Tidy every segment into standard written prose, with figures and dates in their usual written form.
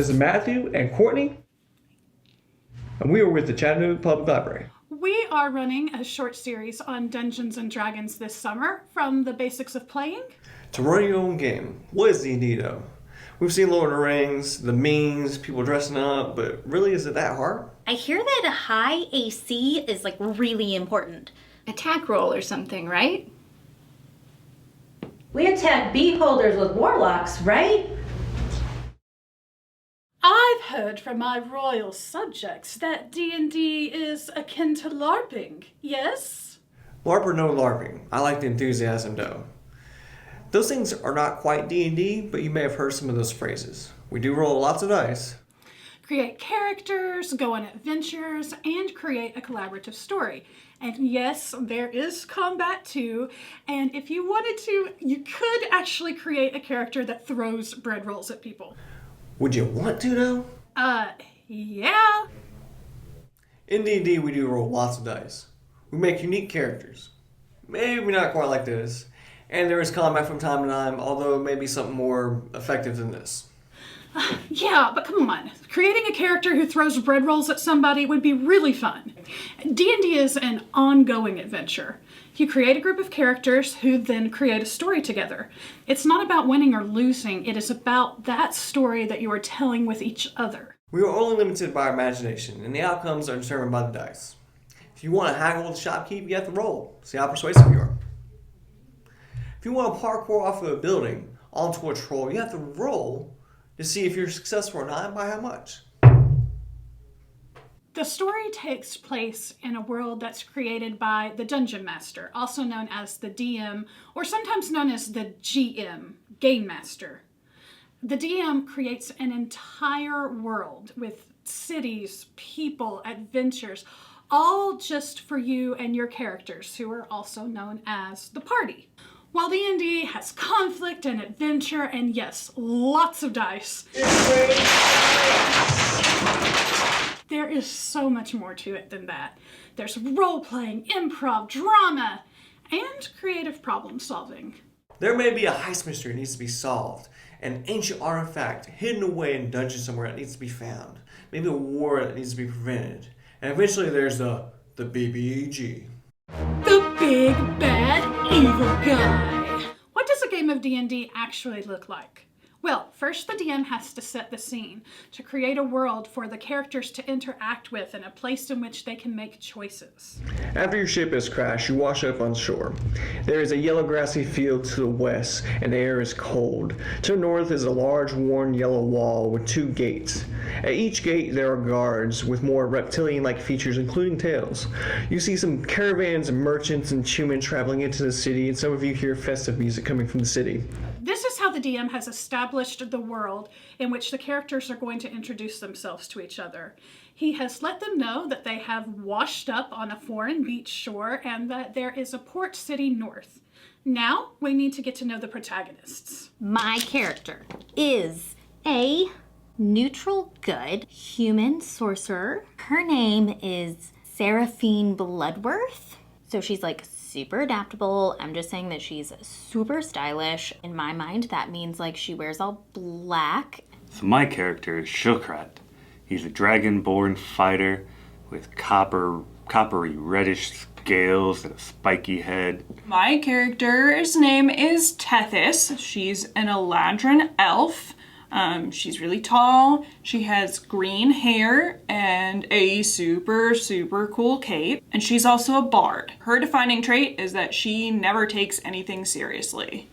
this is Matthew and Courtney, and we are with the Chattanooga Public Library. We are running a short series on Dungeons and Dragons this summer, from the basics of playing To run your own game. What is D&D though? We've seen Lord of the Rings, the memes, people dressing up, but really is it that hard? I hear that a high AC is like really important. Attack roll or something, right? We attack beholders with warlocks, right? I've heard from my royal subjects that D&D is akin to LARPing, yes? LARP or no LARPing, I like the enthusiasm though. Those things are not quite D&D, but you may have heard some of those phrases. We do roll lots of dice. Create characters, go on adventures, and create a collaborative story. And yes, there is combat too, and if you wanted to, you could actually create a character that throws bread rolls at people. Would you want to though? Yeah. In D&D we do roll lots of dice. We make unique characters. Maybe not quite like this. And there is combat from time to time, although it may be something more effective than this. Yeah, but come on. Creating a character who throws bread rolls at somebody would be really fun. D&D is an ongoing adventure. You create a group of characters who then create a story together. It's not about winning or losing. It is about that story that you are telling with each other. We are only limited by our imagination, and the outcomes are determined by the dice. If you want to haggle with the shopkeep, you have to roll. See how persuasive you are. If you want to parkour off of a building onto a troll, you have to roll to see if you're successful or not, and by how much. The story takes place in a world that's created by the Dungeon Master, also known as the DM, or sometimes known as the GM, Game Master. The DM creates an entire world with cities, people, adventures, all just for you and your characters, who are also known as the party. While D&D has conflict and adventure, and yes, lots of dice, there is so much more to it than that. There's role-playing, improv, drama, and creative problem solving. There may be a heist mystery that needs to be solved, an ancient artifact hidden away in a dungeon somewhere that needs to be found, maybe a war that needs to be prevented, and eventually there's the BBEG. The big, bad, evil guy. What does a game of D&D actually look like? Well, first the DM has to set the scene, to create a world for the characters to interact with and a place in which they can make choices. After your ship has crashed, you wash up on shore. There is a yellow grassy field to the west, and the air is cold. To the north is a large worn yellow wall with 2 gates. At each gate there are guards with more reptilian-like features, including tails. You see some caravans of merchants and human traveling into the city, and some of you hear festive music coming from the city. This is how the DM has established the world in which the characters are going to introduce themselves to each other. He has let them know that they have washed up on a foreign beach shore and that there is a port city north. Now we need to get to know the protagonists. My character is a neutral good human sorcerer. Her name is Seraphine Bloodworth. So she's like super adaptable. I'm just saying that she's super stylish. In my mind, that means like she wears all black. So my character is Shukrat. He's a dragon-born fighter with coppery reddish scales and a spiky head. My character's name is Tethys. She's an Eladrin elf. She's really tall. She has green hair and a super cool cape. And she's also a bard. Her defining trait is that she never takes anything seriously.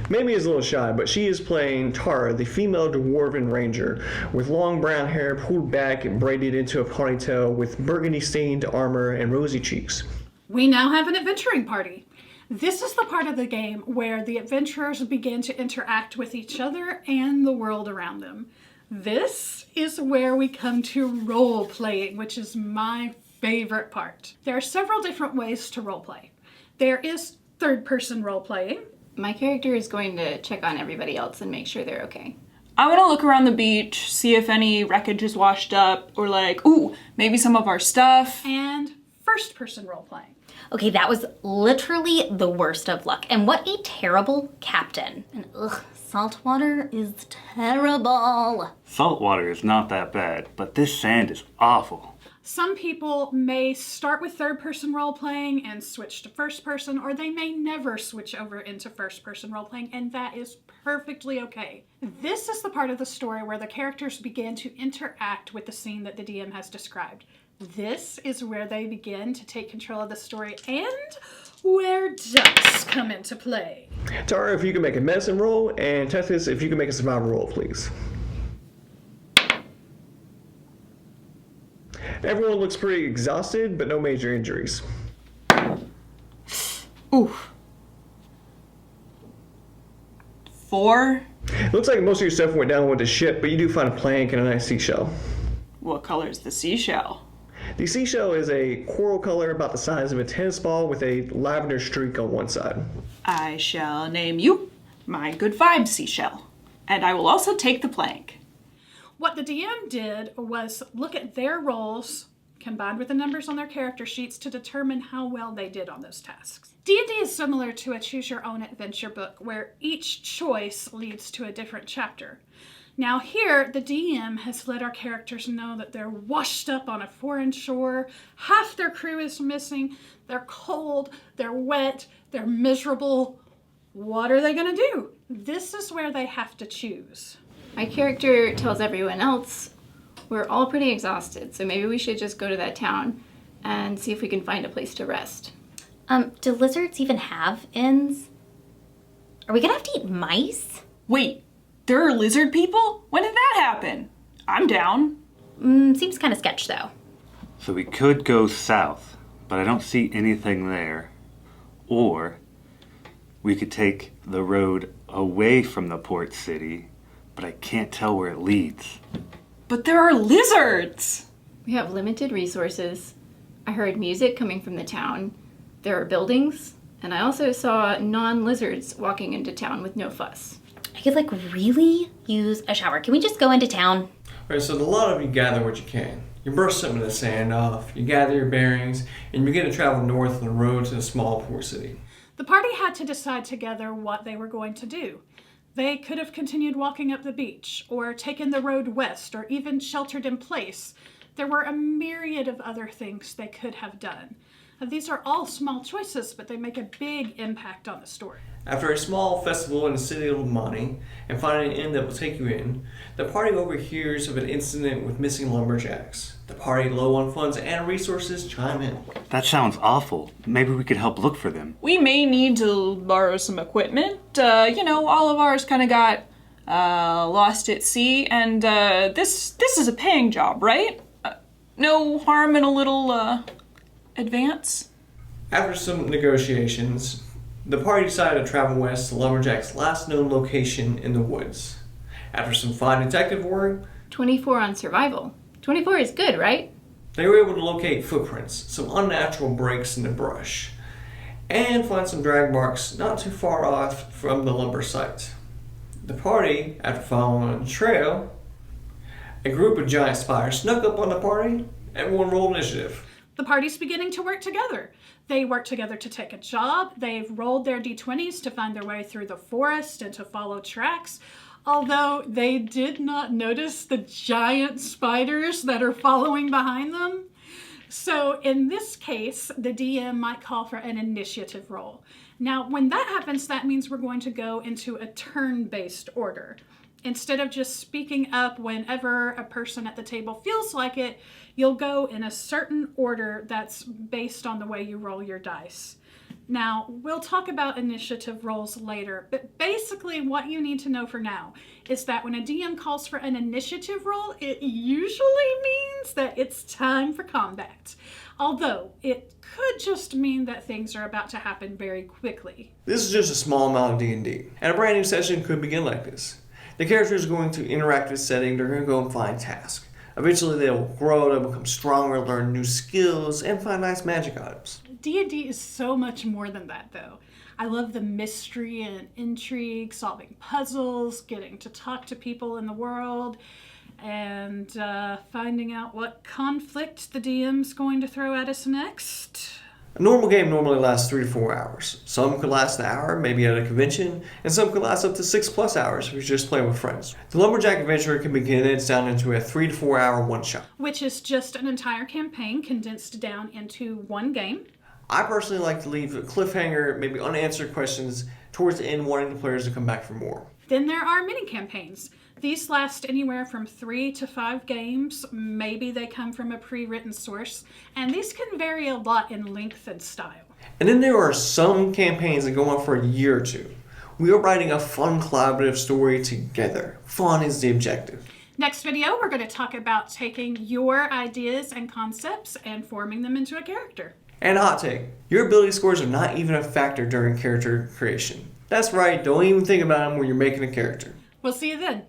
Mamie is a little shy, but she is playing Tara, the female dwarven ranger, with long brown hair pulled back and braided into a ponytail with burgundy-stained armor and rosy cheeks. We now have an adventuring party. This is the part of the game where the adventurers begin to interact with each other and the world around them. This is where we come to role-playing, which is my favorite part. There are several different ways to role-play. There is third-person role-playing. My character is going to check on everybody else and make sure they're okay. I want to look around the beach, see if any wreckage is washed up, or like, ooh, maybe some of our stuff. And first-person role-playing. Okay, that was literally the worst of luck. And what a terrible captain. And salt water is terrible. Salt water is not that bad, but this sand is awful. Some people may start with third-person role-playing and switch to first-person, or they may never switch over into first-person role-playing, and that is perfectly okay. This is the part of the story where the characters begin to interact with the scene that the DM has described. This is where they begin to take control of the story and where dice come into play. Tara, if you can make a medicine roll, and Tethys, if you can make a survival roll, please. Everyone looks pretty exhausted, but no major injuries. Oof. 4. Looks like most of your stuff went down with the ship, but you do find a plank and a nice seashell. What color is the seashell? The seashell is a coral color about the size of a tennis ball with a lavender streak on one side. I shall name you my good vibes seashell. And I will also take the plank. What the DM did was look at their roles combined with the numbers on their character sheets to determine how well they did on those tasks. D&D is similar to a choose-your-own-adventure book where each choice leads to a different chapter. Now here, the DM has let our characters know that they're washed up on a foreign shore, half their crew is missing, they're cold, they're wet, they're miserable. What are they going to do? This is where they have to choose. My character tells everyone else we're all pretty exhausted, so maybe we should just go to that town and see if we can find a place to rest. Do lizards even have inns? Are we gonna have to eat mice? Wait, there are lizard people? When did that happen? I'm down. Seems kind of sketch though. So we could go south, but I don't see anything there. Or we could take the road away from the port city, but I can't tell where it leads. But there are lizards! We have limited resources. I heard music coming from the town. There are buildings, and I also saw non-lizards walking into town with no fuss. I could really use a shower. Can we just go into town? Alright, so a lot of you gather what you can. You brush some of the sand off, you gather your bearings, and you begin to travel north on the road to the small port city. The party had to decide together what they were going to do. They could have continued walking up the beach, or taken the road west, or even sheltered in place. There were a myriad of other things they could have done. These are all small choices, but they make a big impact on the story. After a small festival in the city of Lamani, and finding an inn that will take you in, the party overhears of an incident with missing lumberjacks. The party, low on funds and resources, chime in. That sounds awful. Maybe we could help look for them. We may need to borrow some equipment. All of ours kind of got lost at sea, and this is a paying job, right? No harm in a little advance? After some negotiations, the party decided to travel west to Lumberjack's last known location in the woods. After some fine detective work, 24 on survival. 24 is good, right? they were able to locate footprints, some unnatural breaks in the brush, and find some drag marks not too far off from the lumber site. The party, after following the trail, a group of giant spiders snuck up on the party. Everyone rolled initiative. The party's beginning to work together. They work together to take a job. They've rolled their d20s to find their way through the forest and to follow tracks. Although they did not notice the giant spiders that are following behind them. So in this case, the DM might call for an initiative roll. Now, when that happens, that means we're going to go into a turn-based order. Instead of just speaking up whenever a person at the table feels like it, you'll go in a certain order that's based on the way you roll your dice. Now, we'll talk about initiative rolls later, but basically what you need to know for now is that when a DM calls for an initiative roll, it usually means that it's time for combat. Although, it could just mean that things are about to happen very quickly. This is just a small amount of D&D, and a brand new session could begin like this. The characters are going to interact with the setting, they're going to go and find tasks. Eventually they will grow, they'll become stronger, learn new skills, and find nice magic items. D&D is so much more than that, though. I love the mystery and intrigue, solving puzzles, getting to talk to people in the world. and finding out what conflict the DM's going to throw at us next. A normal game normally lasts 3 to 4 hours. Some could last an hour, maybe at a convention, and some could last up to 6+ hours if you're just playing with friends. The Lumberjack Adventure can be condensed down into a 3 to 4 hour one-shot. Which is just an entire campaign condensed down into one game. I personally like to leave a cliffhanger, maybe unanswered questions, towards the end, wanting the players to come back for more. Then there are mini campaigns. These last anywhere from 3 to 5 games. Maybe they come from a pre-written source, and these can vary a lot in length and style. And then there are some campaigns that go on for a year or two. We are writing a fun collaborative story together. Fun is the objective. Next video, we're going to talk about taking your ideas and concepts and forming them into a character. And a hot take, your ability scores are not even a factor during character creation. That's right, don't even think about them when you're making a character. We'll see you then.